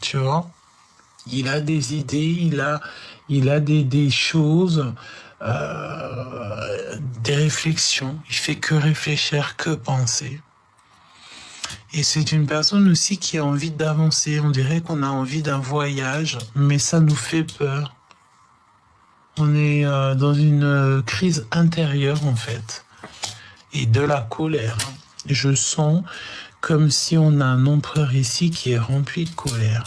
Tu vois? Il a des idées, il a des choses, des réflexions. Il fait que réfléchir, que penser. Et c'est une personne aussi qui a envie d'avancer. On dirait qu'on a envie d'un voyage, mais ça nous fait peur. On est dans une crise intérieure en fait. Et de la colère. Je sens comme si on a un empereur ici qui est rempli de colère.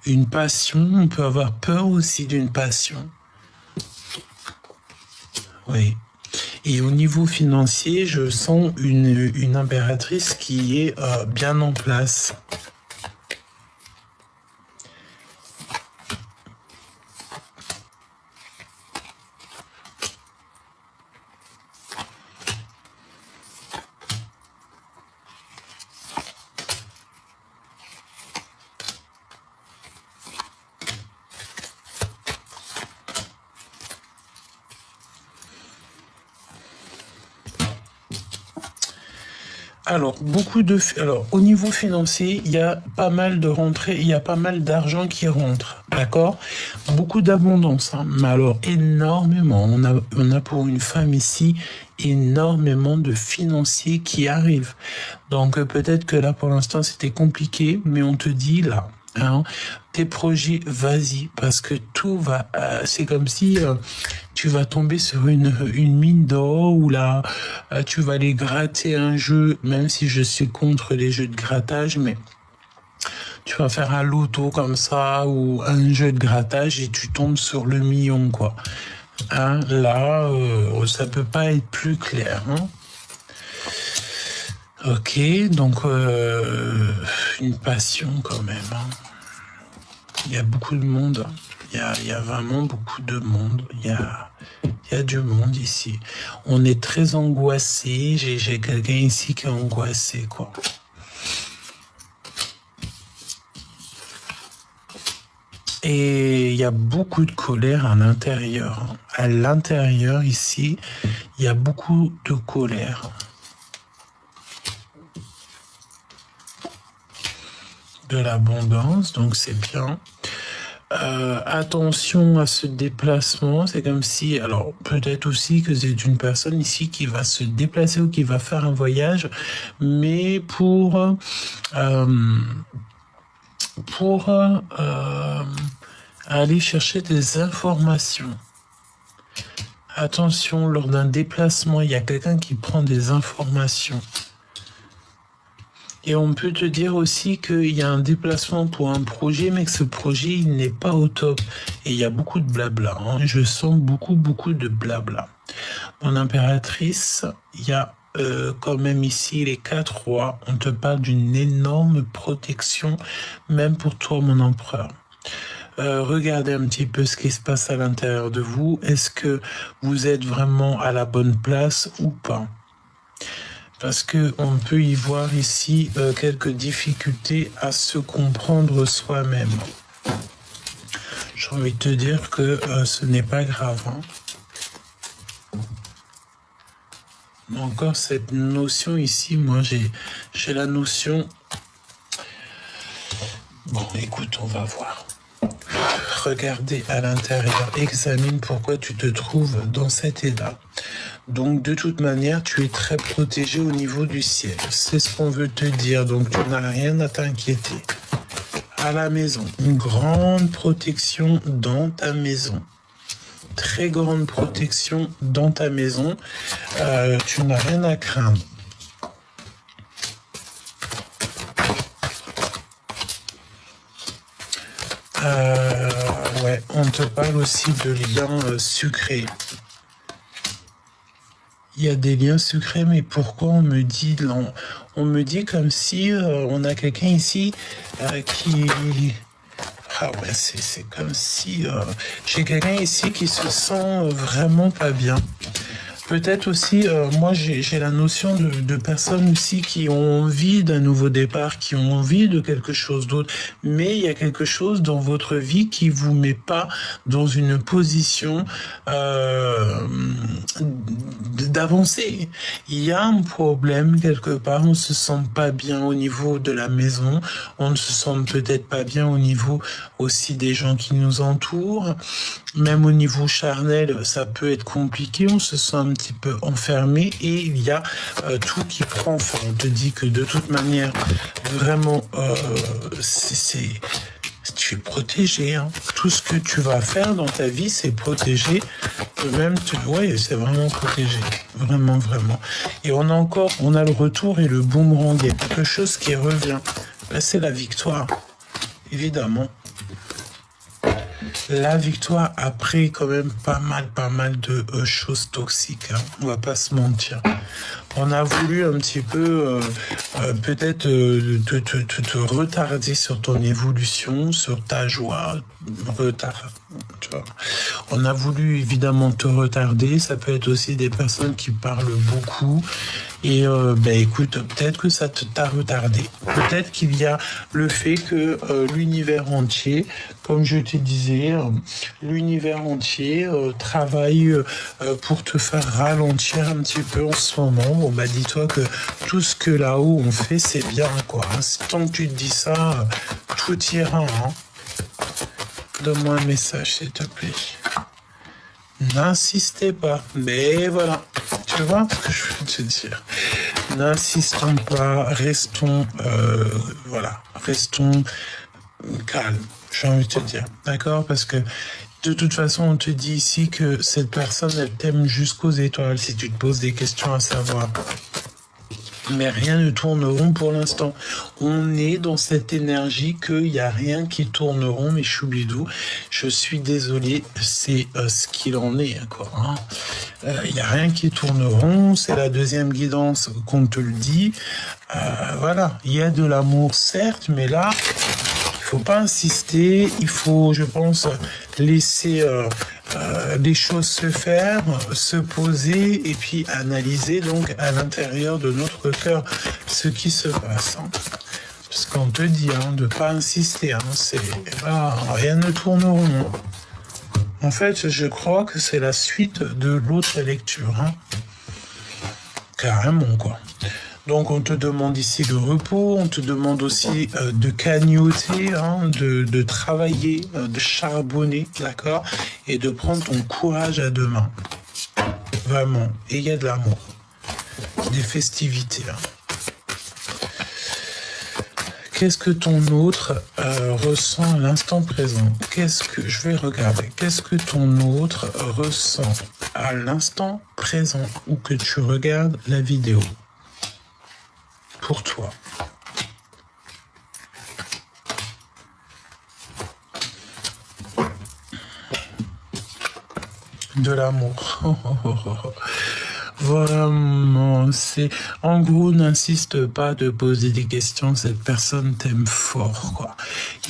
Une passion, on peut avoir peur aussi d'une passion. Oui. Et au niveau financier, je sens une impératrice qui est bien en place. Alors, au niveau financier, il y a pas mal de rentrées, il y a pas mal d'argent qui rentre, d'accord? Beaucoup d'abondance, hein, mais alors énormément. On a pour une femme ici énormément de financiers qui arrivent. Donc peut-être que là pour l'instant c'était compliqué, mais on te dit là, hein, tes projets, vas-y, parce que tout va, c'est comme si tu vas tomber sur une mine d'or ou là, tu vas aller gratter un jeu, même si je suis contre les jeux de grattage, mais tu vas faire un loto comme ça ou un jeu de grattage et tu tombes sur le million, quoi. Hein, là, ça peut pas être plus clair. Hein. Ok, donc une passion quand même. Hein. Il y a beaucoup de monde. Il y a vraiment beaucoup de monde. Il y a du monde ici. On est très angoissé. J'ai quelqu'un ici qui est angoissé, quoi. Et il y a beaucoup de colère à l'intérieur. À l'intérieur, ici, il y a beaucoup de colère. De l'abondance, donc c'est bien. Attention à ce déplacement, c'est comme si, alors peut-être aussi que c'est une personne ici qui va se déplacer ou qui va faire un voyage, mais pour aller chercher des informations. Attention, lors d'un déplacement, il y a quelqu'un qui prend des informations. Et on peut te dire aussi qu'il y a un déplacement pour un projet, mais que ce projet, il n'est pas au top. Et il y a beaucoup de blabla. Hein. Je sens beaucoup de blabla. Mon impératrice, il y a quand même ici les 4 rois. On te parle d'une énorme protection, même pour toi, mon empereur. Regardez un petit peu ce qui se passe à l'intérieur de vous. Est-ce que vous êtes vraiment à la bonne place ou pas ? Parce que on peut y voir ici quelques difficultés à se comprendre soi-même. J'ai envie de te dire que ce n'est pas grave. Hein. Encore cette notion ici, moi j'ai la notion... Bon, écoute, on va voir. Regardez à l'intérieur, examine pourquoi tu te trouves dans cet état. Donc de toute manière, tu es très protégé au niveau du ciel. C'est ce qu'on veut te dire, donc tu n'as rien à t'inquiéter. À la maison, une grande protection dans ta maison. Très grande protection dans ta maison. Tu n'as rien à craindre. Ouais, on te parle aussi de liens sucrés. Il y a des liens secrets, mais pourquoi on me dit comme si on a quelqu'un ici qui... Ah ouais, c'est comme si j'ai quelqu'un ici qui se sent vraiment pas bien. Peut-être aussi, moi j'ai la notion de personnes aussi qui ont envie d'un nouveau départ, qui ont envie de quelque chose d'autre, mais il y a quelque chose dans votre vie qui vous met pas dans une position d'avancer. Il y a un problème quelque part, on se sent pas bien au niveau de la maison, on ne se sent peut-être pas bien au niveau aussi des gens qui nous entourent. Même au niveau charnel, ça peut être compliqué, on se sent un petit peu enfermé et il y a tout qui prend fin. On te dit que de toute manière, vraiment, tu es protégé. Hein. Tout ce que tu vas faire dans ta vie, c'est protégé. Même, ouais, c'est vraiment protégé. Vraiment, vraiment. Et on a le retour et le boomerang. Il y a quelque chose qui revient. Là, c'est la victoire. Évidemment. La victoire après quand même pas mal de choses toxiques, hein. On va pas se mentir. On a voulu un petit peu peut-être te retarder sur ton évolution, sur ta joie, tu vois. On a voulu évidemment te retarder, ça peut être aussi des personnes qui parlent beaucoup. Et écoute, peut-être que ça t'a retardé. Peut-être qu'il y a le fait que l'univers entier, comme je te disais, l'univers entier travaille pour te faire ralentir un petit peu en ce moment. Bon, bah dis-toi que tout ce que là-haut on fait, c'est bien, quoi. Hein. Tant que tu te dis ça, tout ira. Hein. Donne-moi un message, s'il te plaît. N'insistez pas. Mais voilà. Tu vois ce que je veux te dire. N'insistons pas. Restons, restons calmes. J'ai envie de te dire. D'accord? Parce que de toute façon, on te dit ici que cette personne, elle t'aime jusqu'aux étoiles si tu te poses des questions à savoir. Mais rien ne tourne rond pour l'instant. On est dans cette énergie qu'il n'y a rien qui tourne rond, mais choubidou, je suis désolé, c'est ce qu'il en est, quoi. Hein. Il n'y a rien qui tourne rond, c'est la deuxième guidance qu'on te le dit. Voilà, il y a de l'amour, certes, mais là, il faut pas insister, il faut, je pense, laisser les choses se faire, se poser et puis analyser donc à l'intérieur de notre cœur ce qui se passe. Hein. Parce qu'on te dit de pas insister, hein, rien ne tourne rond. En fait, je crois que c'est la suite de l'autre lecture. Hein. Carrément, quoi. Donc on te demande ici le repos, on te demande aussi de cagnotter, hein, de travailler, de charbonner, d'accord, et de prendre ton courage à deux mains. Vraiment. Et il y a de l'amour. Des festivités. Hein. Qu'est-ce que ton autre ressent à l'instant présent? Je vais regarder. Qu'est-ce que ton autre ressent à l'instant présent ou que tu regardes la vidéo? Pour toi. De l'amour. Vraiment, c'est... En gros, n'insiste pas de poser des questions, cette personne t'aime fort, quoi.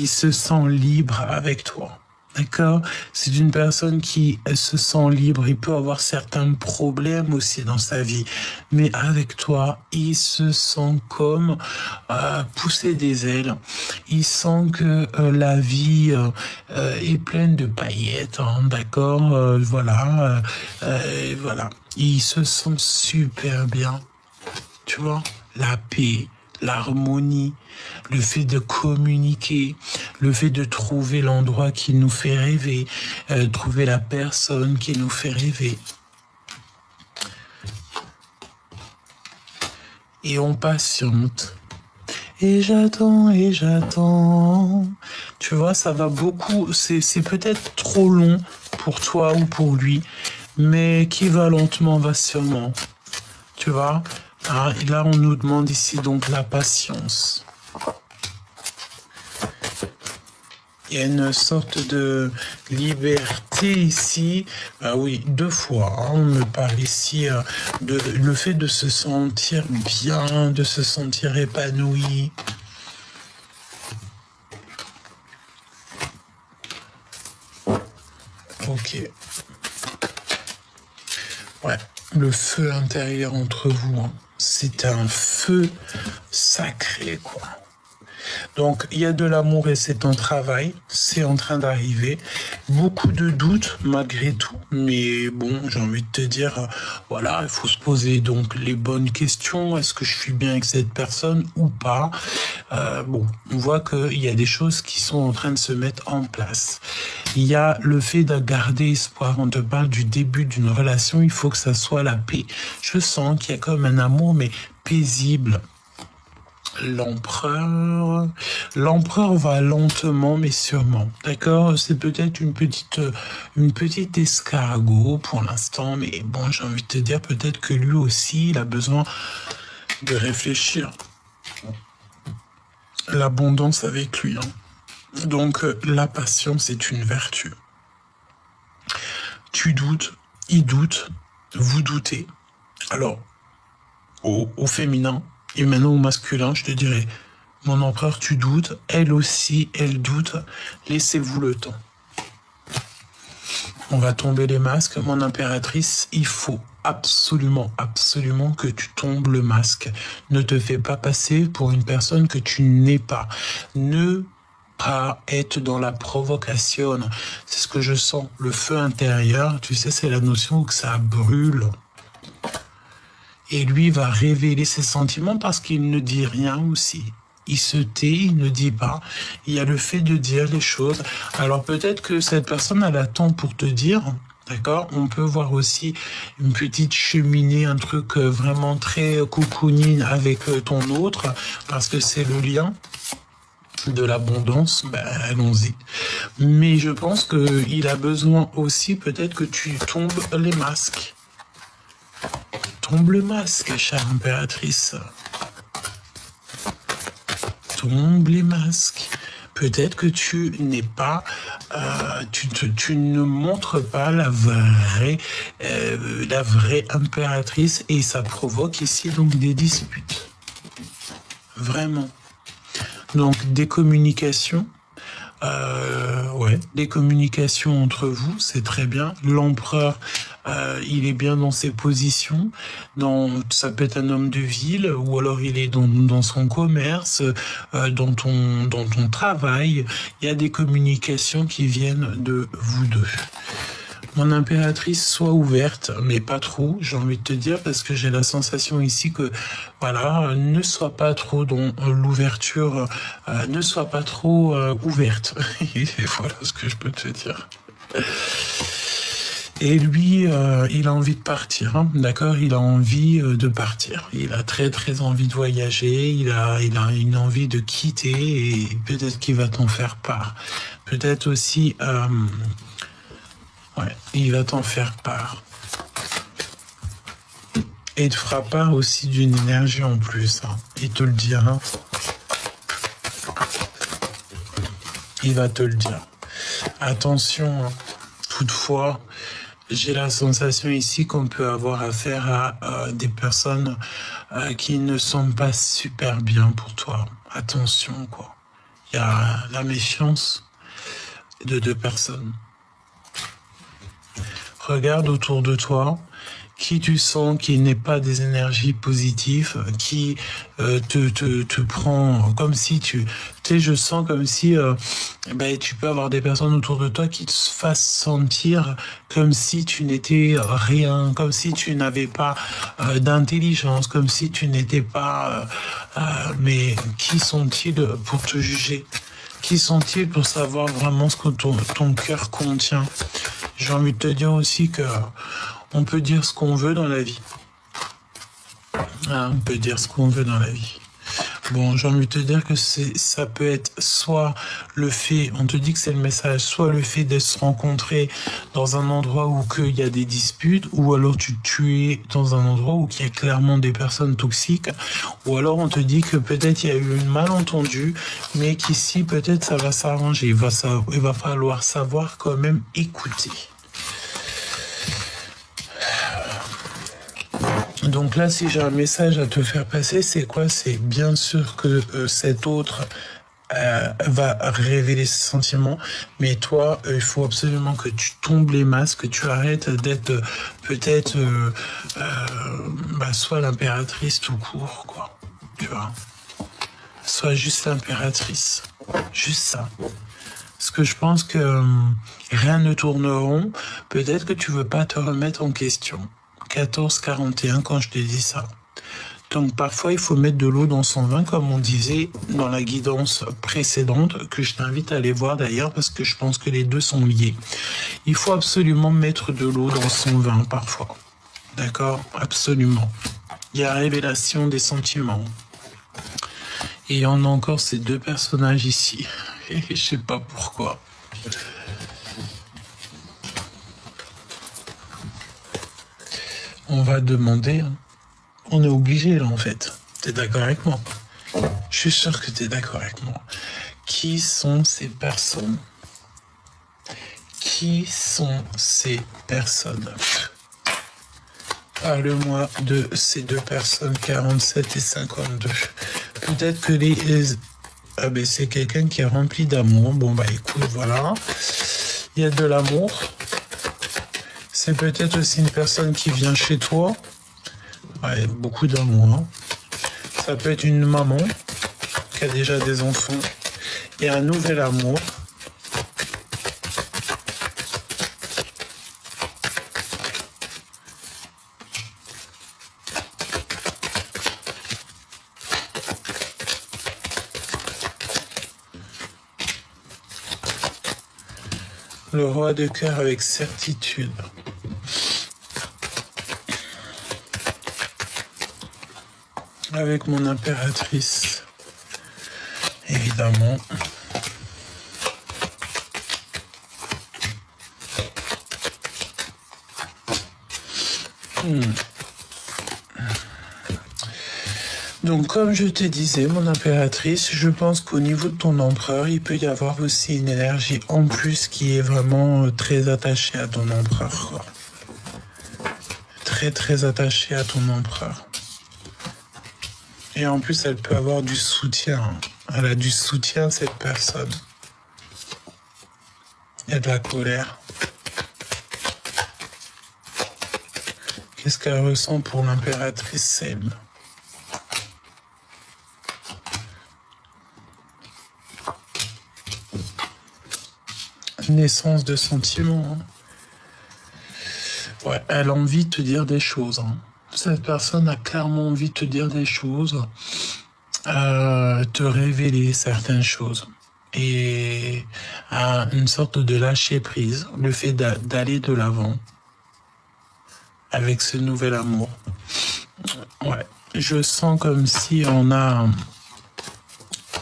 Il se sent libre avec toi. D'accord? C'est une personne qui se sent libre. Il peut avoir certains problèmes aussi dans sa vie. Mais avec toi, il se sent comme pousser des ailes. Il sent que la vie est pleine de paillettes. Hein, d'accord? Voilà. Voilà. Il se sent super bien. Tu vois? La paix. L'harmonie, le fait de communiquer, le fait de trouver l'endroit qui nous fait rêver, trouver la personne qui nous fait rêver. Et on patiente. Et j'attends, et j'attends. Tu vois, ça va beaucoup, c'est peut-être trop long pour toi ou pour lui, mais qui va lentement va sûrement. Tu vois? Ah, et là, on nous demande ici donc la patience. Il y a une sorte de liberté ici. Ah oui, 2 fois. Hein, on me parle ici de le fait de se sentir bien, de se sentir épanoui. Ok. Ouais. le feu intérieur entre vous, hein. C'est un feu sacré, quoi. Donc, il y a de l'amour et c'est un travail, c'est en train d'arriver. Beaucoup de doutes malgré tout, mais bon, j'ai envie de te dire, voilà, il faut se poser donc les bonnes questions. Est-ce que je suis bien avec cette personne ou pas? Bon, on voit qu'il y a des choses qui sont en train de se mettre en place. Il y a le fait de garder espoir. On te parle du début d'une relation, il faut que ça soit la paix. Je sens qu'il y a comme un amour, mais paisible. L'empereur va lentement mais sûrement, d'accord? C'est peut-être une petite escargot pour l'instant, mais bon, j'ai envie de te dire peut-être que lui aussi, il a besoin de réfléchir. L'abondance avec lui, hein. Donc, la patience est une vertu. Tu doutes, il doute, vous doutez. Alors, au féminin, et maintenant au masculin, je te dirais, mon empereur, tu doutes, elle aussi, elle doute, laissez-vous le temps. On va tomber les masques. Mon impératrice, il faut absolument que tu tombes le masque. Ne te fais pas passer pour une personne que tu n'es pas. Ne pas être dans la provocation. C'est ce que je sens. Le feu intérieur, tu sais, c'est la notion où ça brûle. Et lui va révéler ses sentiments parce qu'il ne dit rien aussi. Il se tait, il ne dit pas. Il y a le fait de dire les choses. Alors peut-être que cette personne, elle attend pour te dire, d'accord? On peut voir aussi une petite cheminée, un truc vraiment très cocooning avec ton autre, parce que c'est le lien de l'abondance. Ben, allons-y. Mais je pense qu'il a besoin aussi peut-être que tu tombes les masques. Tombe le masque, chère impératrice. Tombe les masques. Peut-être que tu n'es pas, tu ne montres pas la vraie impératrice et ça provoque ici donc des disputes. Vraiment. Donc des communications. Des communications entre vous, c'est très bien. L'empereur, il est bien dans ses positions. Ça peut être un homme de ville, ou alors il est dans son commerce, dans ton travail. Il y a des communications qui viennent de vous deux. Mon impératrice, sois ouverte, mais pas trop, j'ai envie de te dire, parce que j'ai la sensation ici que, voilà, ne sois pas trop dans l'ouverture, ne sois pas trop ouverte. Et voilà ce que je peux te dire. Et lui, il a envie de partir, hein, d'accord? Il a envie de partir. Il a très très envie de voyager. Il a une envie de quitter et peut-être qu'il va t'en faire part. Peut-être aussi, il va t'en faire part. Et il te fera part aussi d'une énergie en plus. Hein. Il te le dira. Il va te le dire. Attention, hein. Toutefois, j'ai la sensation ici qu'on peut avoir affaire à des personnes qui ne sont pas super bien pour toi. Attention, quoi. Il y a la méfiance de deux personnes. Regarde autour de toi, qui tu sens qui n'est pas des énergies positives, qui te prend comme si tu sais, je sens comme si tu peux avoir des personnes autour de toi qui te fassent sentir comme si tu n'étais rien, comme si tu n'avais pas d'intelligence, comme si tu n'étais pas... mais qui sont-ils pour te juger? Qui sont-ils pour savoir vraiment ce que ton cœur contient? J'ai envie de te dire aussi que on peut dire ce qu'on veut dans la vie. On peut dire ce qu'on veut dans la vie. Bon, j'ai envie de te dire que ça peut être soit le fait, on te dit que c'est le message, soit le fait de se rencontrer dans un endroit où il y a des disputes, ou alors tu es dans un endroit où il y a clairement des personnes toxiques, ou alors on te dit que peut-être il y a eu une malentendu, mais qu'ici peut-être ça va s'arranger. Il va falloir savoir quand même écouter. Donc là, si j'ai un message à te faire passer, c'est quoi? C'est bien sûr que cet autre va révéler ses sentiments, mais toi, il faut absolument que tu tombes les masques, que tu arrêtes d'être peut-être soit l'impératrice tout court, quoi. Tu vois, soit juste l'impératrice, juste ça. Parce que je pense que rien ne tourne rond. Peut-être que tu veux pas te remettre en question. 14-41 quand je t'ai dit ça. Donc parfois il faut mettre de l'eau dans son vin, comme on disait dans la guidance précédente, que je t'invite à aller voir d'ailleurs parce que je pense que les deux sont liés. Il faut absolument mettre de l'eau dans son vin parfois. D'accord? Absolument. Il y a révélation des sentiments. Et on a encore ces deux personnages ici. Et je sais pas pourquoi. On va demander... hein. On est obligé là en fait. T'es d'accord avec moi? Je suis sûr que t'es d'accord avec moi. Qui sont ces personnes? Qui sont ces personnes? Parle-moi de ces deux personnes, 47 et 52. Peut-être que ah ben c'est quelqu'un qui est rempli d'amour. Bon bah écoute, voilà. Il y a de l'amour. C'est peut-être aussi une personne qui vient chez toi. Ouais, beaucoup d'amour. Hein. Ça peut être une maman qui a déjà des enfants et un nouvel amour. Le roi de cœur avec certitude. Avec mon impératrice, évidemment. Donc, comme je te disais, mon impératrice, je pense qu'au niveau de ton empereur, il peut y avoir aussi une énergie en plus qui est vraiment très attachée à ton empereur, quoi. Très, très attachée à ton empereur. Et en plus, elle peut avoir du soutien. Elle a du soutien, cette personne. Il y a de la colère. Qu'est-ce qu'elle ressent pour l'impératrice Seb? Naissance de sentiments. Ouais, elle a envie de te dire des choses. Hein. Cette personne a clairement envie de te dire des choses, te révéler certaines choses. Et une sorte de lâcher prise, le fait d'aller de l'avant avec ce nouvel amour. Ouais, je sens comme si on a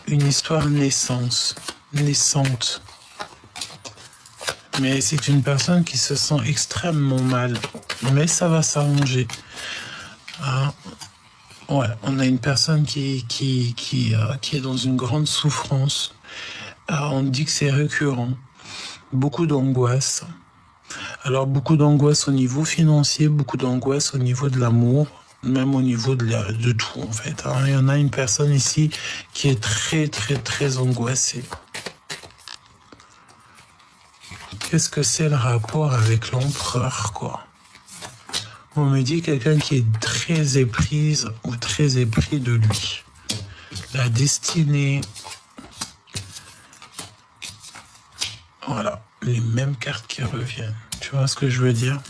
une histoire naissante. Mais c'est une personne qui se sent extrêmement mal. Mais ça va s'arranger. Ah, ouais, on a une personne qui est dans une grande souffrance. On dit que c'est récurrent. Beaucoup d'angoisse. Alors, beaucoup d'angoisse au niveau financier, beaucoup d'angoisse au niveau de l'amour, même au niveau de tout, en fait. Alors, il y en a une personne ici qui est très, très, très angoissée. Qu'est-ce que c'est le rapport avec l'empereur, quoi? On me dit quelqu'un qui est très éprise ou très épris de lui. La destinée. Voilà, les mêmes cartes qui reviennent. Tu vois ce que je veux dire?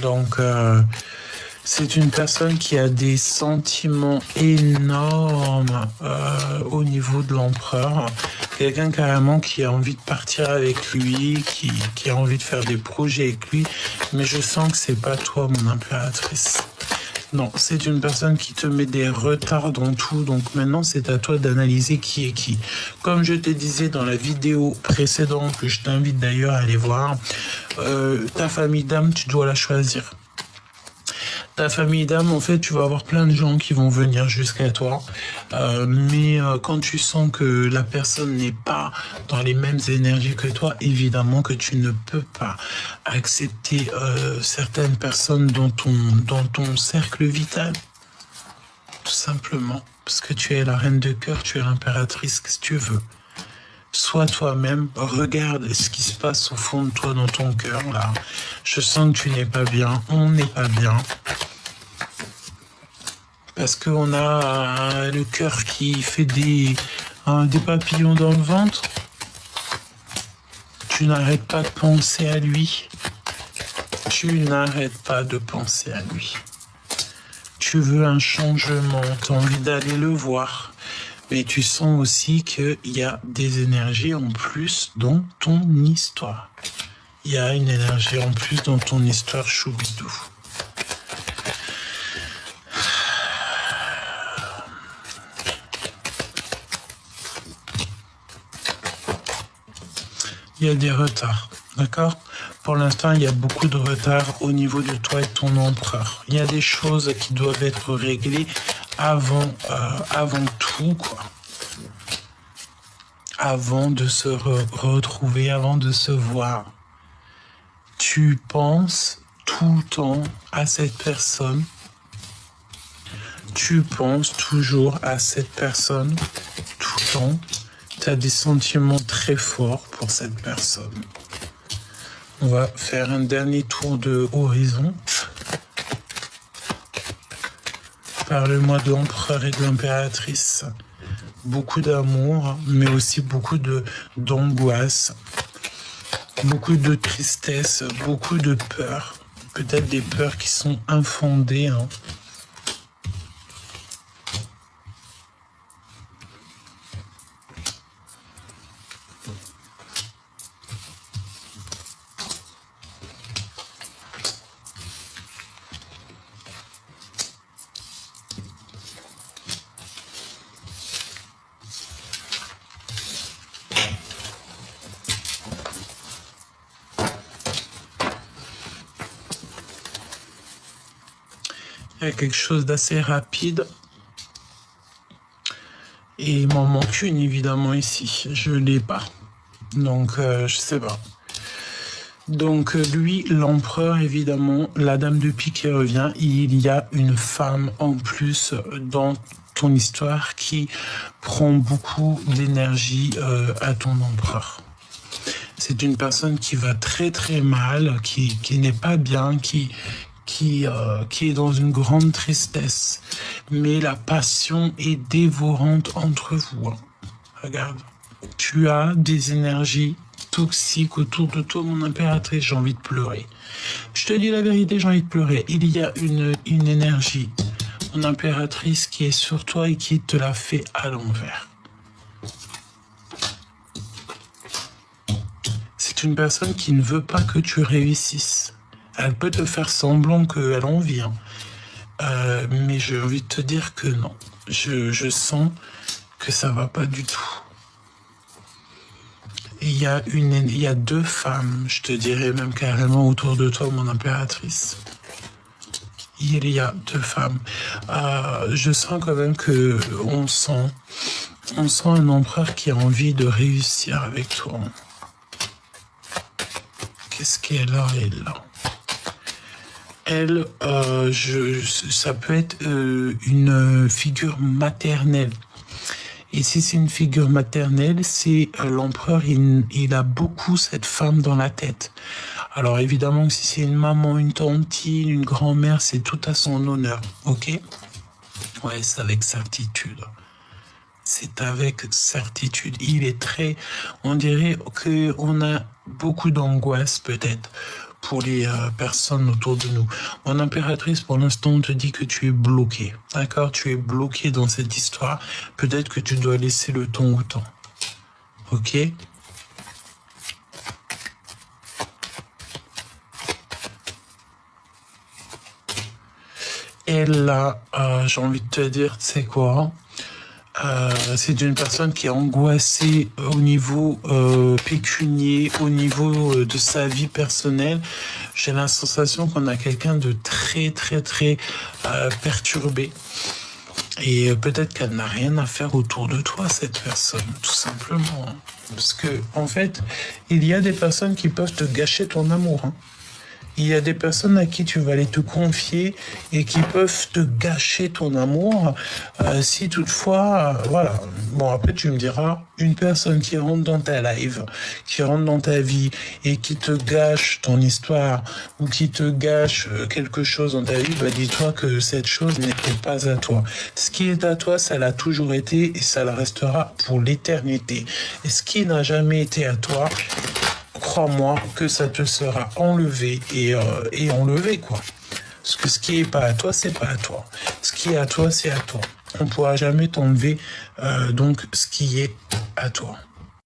Donc, c'est une personne qui a des sentiments énormes au niveau de l'empereur. Quelqu'un carrément qui a envie de partir avec lui, qui a envie de faire des projets avec lui. Mais je sens que c'est pas toi, mon impératrice. Non, c'est une personne qui te met des retards dans tout. Donc maintenant, c'est à toi d'analyser qui est qui. Comme je te disais dans la vidéo précédente, que je t'invite d'ailleurs à aller voir, ta famille d'âme, tu dois la choisir. Ta famille d'âme, en fait, tu vas avoir plein de gens qui vont venir jusqu'à toi. Mais quand tu sens que la personne n'est pas dans les mêmes énergies que toi, évidemment que tu ne peux pas accepter certaines personnes dans ton cercle vital. Tout simplement. Parce que tu es la reine de cœur, tu es l'impératrice, qu'est-ce que tu veux? Sois toi-même, regarde ce qui se passe au fond de toi, dans ton cœur, là. Je sens que tu n'es pas bien, on n'est pas bien. Parce qu'on a le cœur qui fait des papillons dans le ventre. Tu n'arrêtes pas de penser à lui. Tu n'arrêtes pas de penser à lui. Tu veux un changement, tu as envie d'aller le voir. Mais tu sens aussi qu'il y a des énergies en plus dans ton histoire. Il y a une énergie en plus dans ton histoire, Choubidou. Il y a des retards, d'accord? Pour l'instant, il y a beaucoup de retards au niveau de toi et de ton empereur. Il y a des choses qui doivent être réglées avant tout, quoi. Avant de se retrouver, avant de se voir. Tu penses tout le temps à cette personne. Tu penses toujours à cette personne, tout le temps. Tu as des sentiments très forts pour cette personne. On va faire un dernier tour de horizon. Parle-moi de l'empereur et de l'impératrice. Beaucoup d'amour, mais aussi beaucoup d'angoisse, beaucoup de tristesse, beaucoup de peur. Peut-être des peurs qui sont infondées. Il y a quelque chose d'assez rapide. Et il m'en manque une, évidemment, ici. Je ne l'ai pas. Donc, je sais pas. Donc, lui, l'empereur, évidemment, la dame de pique qui revient. Il y a une femme en plus dans ton histoire qui prend beaucoup d'énergie à ton empereur. C'est une personne qui va très très mal, qui n'est pas bien, qui est dans une grande tristesse. Mais la passion est dévorante entre vous. Regarde, tu as des énergies toxiques autour de toi, mon impératrice, j'ai envie de pleurer. Je te dis la vérité, j'ai envie de pleurer. Il y a une énergie, mon impératrice, qui est sur toi et qui te la fait à l'envers. C'est une personne qui ne veut pas que tu réussisses. Elle peut te faire semblant qu'elle en vient. Mais j'ai envie de te dire que non. Je sens que ça va pas du tout. Il y a deux femmes, je te dirais même carrément autour de toi, mon impératrice. Il y a deux femmes. Je sens quand même que on sent un empereur qui a envie de réussir avec toi. Qu'est-ce qu'elle a, elle, là? Elle, ça peut être une figure maternelle. Et si c'est une figure maternelle, c'est l'empereur, il a beaucoup cette femme dans la tête. Alors évidemment, si c'est une maman, une tantine, une grand-mère, c'est tout à son honneur, ok? Ouais, c'est avec certitude. C'est avec certitude. Il est très... On dirait qu'on a beaucoup d'angoisse, peut-être, pour les personnes autour de nous. Mon impératrice, pour l'instant, on te dit que tu es bloqué. D'accord? Tu es bloqué dans cette histoire. Peut-être que tu dois laisser le temps au temps. Ok? Et là, j'ai envie de te dire, tu sais quoi? C'est une personne qui est angoissée au niveau pécunier, au niveau de sa vie personnelle. J'ai la sensation qu'on a quelqu'un de très très très perturbé. Et peut-être qu'elle n'a rien à faire autour de toi, cette personne, tout simplement. Parce que, en fait, il y a des personnes qui peuvent te gâcher ton amour. Il y a des personnes à qui tu vas aller te confier et qui peuvent te gâcher ton amour si toutefois, voilà. Bon, après tu me diras, une personne qui rentre dans ta live, qui rentre dans ta vie et qui te gâche ton histoire ou qui te gâche quelque chose dans ta vie, bah dis-toi que cette chose n'était pas à toi. Ce qui est à toi, ça l'a toujours été et ça le restera pour l'éternité. Et ce qui n'a jamais été à toi, crois-moi que ça te sera enlevé et enlevé, quoi. Parce que ce qui est pas à toi, c'est pas à toi. Ce qui est à toi, c'est à toi. On ne pourra jamais t'enlever donc ce qui est à toi.